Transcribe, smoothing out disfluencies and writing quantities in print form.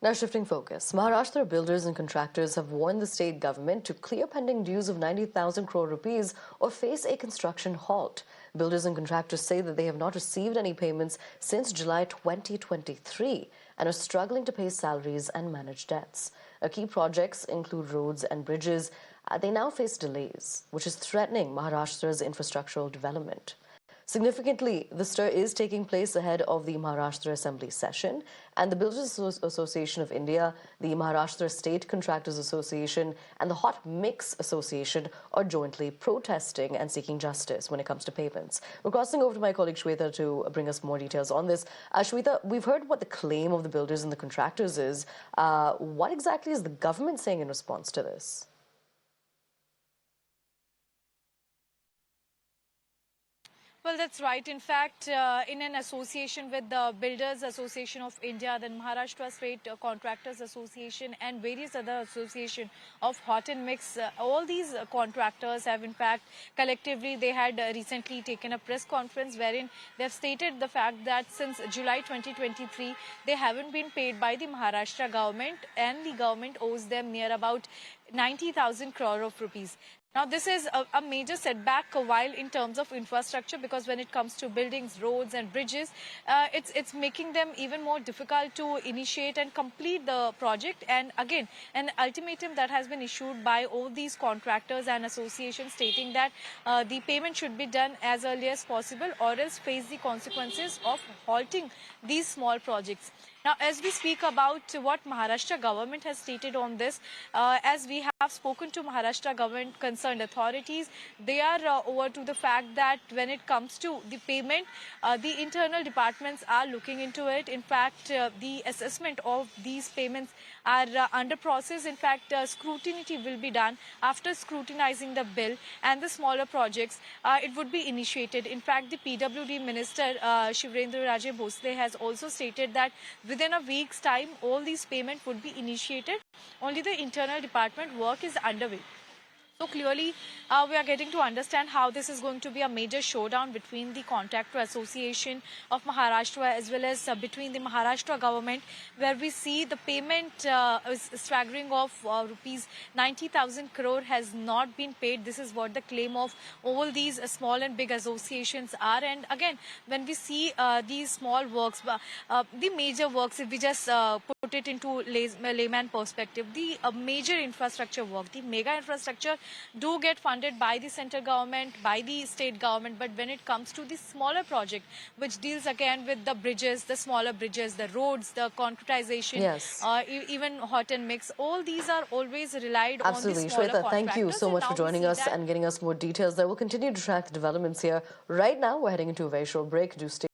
Now shifting focus, Maharashtra builders and contractors have warned the state government to clear pending dues of 90,000 crore rupees or face a construction halt. Builders and contractors say that they have not received any payments since July 2023 and are struggling to pay salaries and manage debts. Key projects include roads and bridges. They now face delays, which is threatening Maharashtra's infrastructural development. Significantly, the stir is taking place ahead of the Maharashtra Assembly session, and the Builders Association of India, the Maharashtra State Contractors Association, and the Hot Mix Association are jointly protesting and seeking justice when it comes to payments. We're crossing over to my colleague Shweta to bring us more details on this. Shweta, we've heard what the claim of the builders and the contractors is. What exactly is the government saying in response to this? Well, that's right. In fact, in an association with the Builders Association of India, the Maharashtra State Contractors Association and various other associations of Hot and Mix, all these contractors have in fact collectively, they had recently taken a press conference wherein they have stated the fact that since July 2023, they haven't been paid by the Maharashtra government and the government owes them near about 90,000 crore of rupees. Now, this is a major setback while in terms of infrastructure, because when it comes to buildings, roads and bridges, it's making them even more difficult to initiate and complete the project. And again, an ultimatum that has been issued by all these contractors and associations stating that the payment should be done as early as possible or else face the consequences of halting these small projects. Now, as we speak about what Maharashtra government has stated on this, as we have spoken to Maharashtra government concerned authorities, they are over to the fact that when it comes to the payment, the internal departments are looking into it. In fact, the assessment of these payments are under process. In fact, scrutiny will be done. After scrutinizing the bill and the smaller projects, it would be initiated. In fact, the PWD Minister Shivrendra Raje Bhosle has also stated that within a week's time, all these payments would be initiated. Only the internal department work is underway. So clearly, we are getting to understand how this is going to be a major showdown between the Contractor Association of Maharashtra as well as between the Maharashtra government, where we see the payment is staggering of rupees 90,000 crore has not been paid. This is what the claim of all these small and big associations are. And again, when we see these small works, the major works, if we just put it into layman perspective, the major infrastructure work, the mega infrastructure do get funded by the central government, by the state government. But when it comes to the smaller project, which deals again with the bridges, the smaller bridges, the roads, the concretization, Yes. even hot and mix, all these are always relied Absolutely. on the smaller Shweta, thank you contractors. so And much for now we joining see us that and getting us more details there. We'll continue to track the developments here. Right now, we're heading into a very short break. Do stay